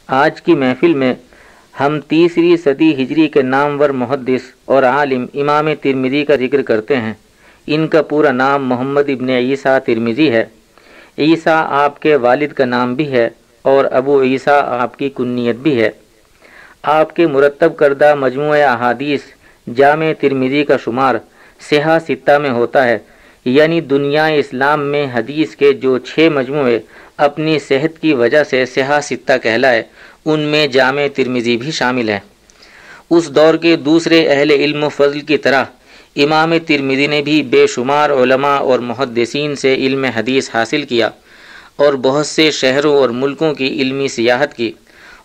آج کی محفل میں ہم 3 صدی ہجری کے نامور محدث اور عالم امام ترمذی کا ذکر کرتے ہیں۔ ان کا پورا نام محمد ابن عیسیٰ ترمذی ہے۔ عیسیٰ آپ کے والد کا نام بھی ہے اور ابو عیسیٰ آپ کی کنیت بھی ہے۔ آپ کے مرتب کردہ مجموعہ احادیث جامع ترمذی کا شمار صحاح ستہ میں ہوتا ہے، یعنی دنیا اسلام میں حدیث کے جو 6 مجموعے اپنی صحت کی وجہ سے صحاح ستہ کہلائے، ان میں جامع ترمذی بھی شامل ہے۔ اس دور کے دوسرے اہل علم و فضل کی طرح امام ترمذی نے بھی بے شمار علماء اور محدثین سے علم حدیث حاصل کیا اور بہت سے شہروں اور ملکوں کی علمی سیاحت کی۔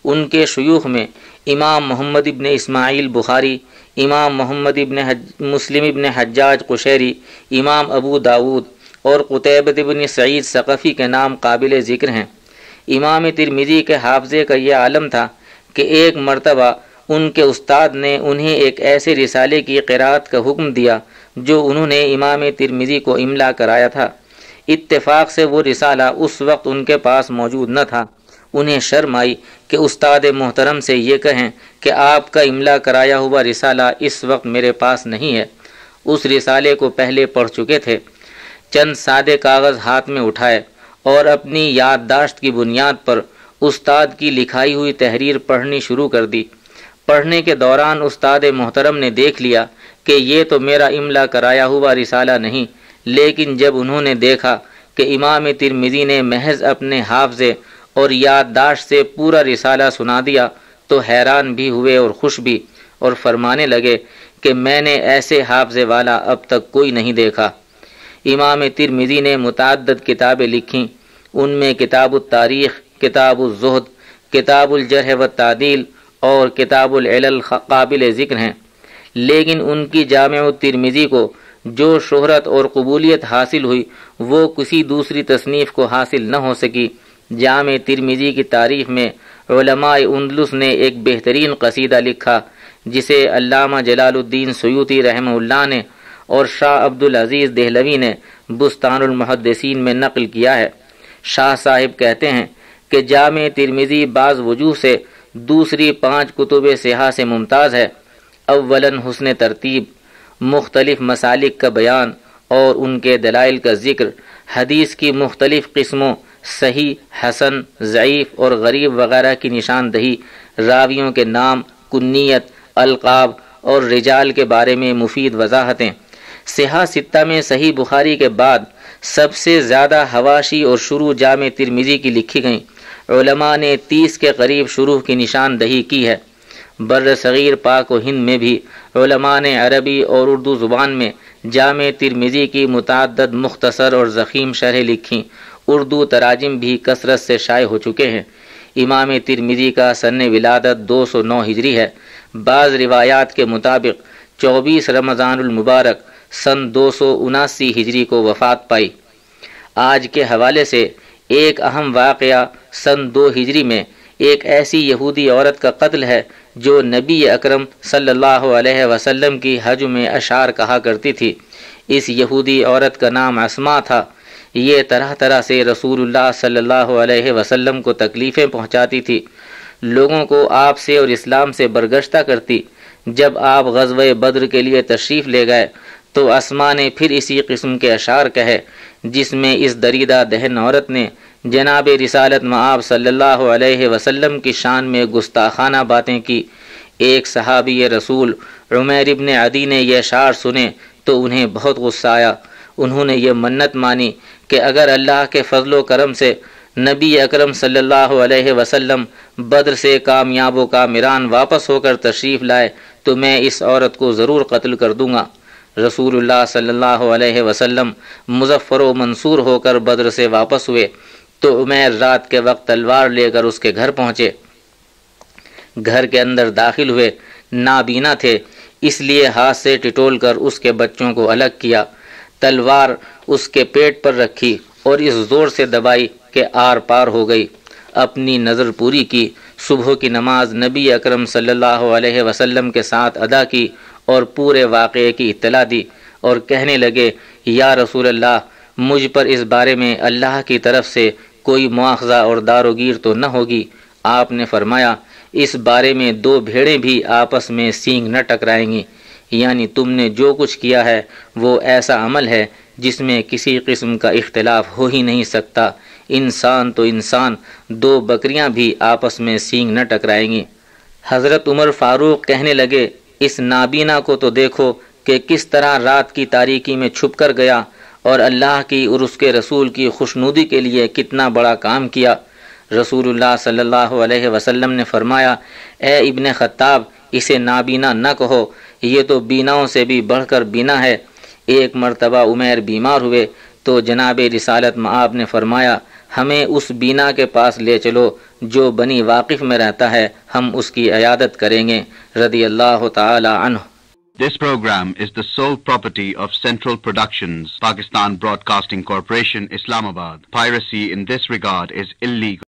ان کے شیوخ میں امام محمد ابن اسماعیل بخاری، امام محمد ابن مسلم ابن حجاج قشیری، امام ابو داود اور قتیبہ ابن سعید ثقفی کے نام قابل ذکر ہیں۔ امام ترمذی کے حافظے کا یہ عالم تھا کہ ایک مرتبہ ان کے استاد نے انہیں ایک ایسے رسالے کی قراءت کا حکم دیا جو انہوں نے امام ترمذی کو املا کرایا تھا۔ اتفاق سے وہ رسالہ اس وقت ان کے پاس موجود نہ تھا۔ انہیں شرم آئی کہ استاد محترم سے یہ کہیں کہ آپ کا املا کرایا ہوا رسالہ اس وقت میرے پاس نہیں ہے۔ اس رسالے کو پہلے پڑھ چکے تھے۔ چند سادے کاغذ ہاتھ میں اٹھائے اور اپنی یادداشت کی بنیاد پر استاد کی لکھائی ہوئی تحریر پڑھنی شروع کر دی۔ پڑھنے کے دوران استاد محترم نے دیکھ لیا کہ یہ تو میرا املا کرایا ہوا رسالہ نہیں، لیکن جب انہوں نے دیکھا کہ امام ترمذی نے محض اپنے حافظے اور یادداشت سے پورا رسالہ سنا دیا تو حیران بھی ہوئے اور خوش بھی، اور فرمانے لگے کہ میں نے ایسے حافظے والا اب تک کوئی نہیں دیکھا۔ امام ترمذی نے متعدد کتابیں لکھیں، ان میں کتاب التاریخ، کتاب الزہد، کتاب الجرح والتعدیل اور کتاب العلل قابل ذکر ہیں، لیکن ان کی جامع الترمذی کو جو شہرت اور قبولیت حاصل ہوئی وہ کسی دوسری تصنیف کو حاصل نہ ہو سکی۔ جامع ترمذی کی تعریف میں علماء اندلس نے ایک بہترین قصیدہ لکھا جسے علامہ جلال الدین سیوطی رحمہ اللہ نے اور شاہ عبدالعزیز دہلوی نے بستان المحدثین میں نقل کیا ہے۔ شاہ صاحب کہتے ہیں کہ جامع ترمذی بعض وجوہ سے دوسری 5 کتب صحاح سے ممتاز ہے۔ اولاً حسن ترتیب، مختلف مسالک کا بیان اور ان کے دلائل کا ذکر، حدیث کی مختلف قسموں صحیح، حسن، ضعیف اور غریب وغیرہ کی نشاندہی، راویوں کے نام، کنیت، القاب اور رجال کے بارے میں مفید وضاحتیں۔ صحاح ستہ میں صحیح بخاری کے بعد سب سے زیادہ حواشی اور شروع جامع ترمذی کی لکھی گئیں۔ علماء نے 30 کے قریب شروع کی نشاندہی کی ہے۔ بر صغیر پاک و ہند میں بھی علماء نے عربی اور اردو زبان میں جامع ترمذی کی متعدد مختصر اور ضخیم شرح لکھیں۔ اردو تراجم بھی کثرت سے شائع ہو چکے ہیں۔ امام ترمذی کا سن ولادت 209 ہجری ہے۔ بعض روایات کے مطابق 24 رمضان المبارک سن 279 ہجری کو وفات پائی۔ آج کے حوالے سے ایک اہم واقعہ سن 2 ہجری میں ایک ایسی یہودی عورت کا قتل ہے جو نبی اکرم صلی اللہ علیہ وسلم کی حج میں اشعار کہا کرتی تھی۔ اس یہودی عورت کا نام اسماء تھا۔ یہ طرح طرح سے رسول اللہ صلی اللہ علیہ وسلم کو تکلیفیں پہنچاتی تھی، لوگوں کو آپ سے اور اسلام سے برگشتہ کرتی۔ جب آپ غزوہ بدر کے لیے تشریف لے گئے تو اسماء نے پھر اسی قسم کے اشعار کہے، جس میں اس دریدہ دہن عورت نے جناب رسالت مآب صلی اللہ علیہ وسلم کی شان میں گستاخانہ باتیں کی۔ ایک صحابی رسول عمیر ابن عدی نے یہ اشعار سنے تو انہیں بہت غصہ آیا۔ انہوں نے یہ منت مانی کہ اگر اللہ کے فضل و کرم سے نبی اکرم صلی اللہ علیہ وسلم بدر سے کامیاب و کامران واپس ہو کر تشریف لائے تو میں اس عورت کو ضرور قتل کر دوں گا۔ رسول اللہ صلی اللہ علیہ وسلم مظفر و منصور ہو کر بدر سے واپس ہوئے تو عمیر رات کے وقت تلوار لے کر اس کے گھر پہنچے۔ گھر کے اندر داخل ہوئے، نابینا تھے، اس لیے ہاتھ سے ٹٹول کر اس کے بچوں کو الگ کیا، تلوار اس کے پیٹ پر رکھی اور اس زور سے دبائی کہ آر پار ہو گئی۔ اپنی نظر پوری کی، صبح کی نماز نبی اکرم صلی اللہ علیہ وسلم کے ساتھ ادا کی اور پورے واقعے کی اطلاع دی اور کہنے لگے، یا رسول اللہ، مجھ پر اس بارے میں اللہ کی طرف سے کوئی مواخذہ اور داروگیر تو نہ ہوگی؟ آپ نے فرمایا اس بارے میں 2 بھیڑیں بھی آپس میں سینگ نہ ٹکرائیں گی، یعنی تم نے جو کچھ کیا ہے وہ ایسا عمل ہے جس میں کسی قسم کا اختلاف ہو ہی نہیں سکتا۔ انسان تو انسان، 2 بکریاں بھی آپس میں سینگ نہ ٹکرائیں گی۔ حضرت عمر فاروق کہنے لگے اس نابینا کو تو دیکھو کہ کس طرح رات کی تاریکی میں چھپ کر گیا اور اللہ کی اور اس کے رسول کی خوشنودی کے لیے کتنا بڑا کام کیا۔ رسول اللہ صلی اللہ علیہ وسلم نے فرمایا اے ابن خطاب اسے نابینا نہ کہو، یہ تو بیناؤں سے بھی بڑھ کر بینا ہے۔ ایک مرتبہ عمیر بیمار ہوئے تو جناب رسالت مآب نے فرمایا ہمیں اس بینا کے پاس لے چلو جو بنی واقف میں رہتا ہے، ہم اس کی عیادت کریں گے، رضی اللہ تعالی عنہ۔ This program is the sole property of Central Productions, Pakistan Broadcasting Corporation, Islamabad. Piracy in this regard is illegal.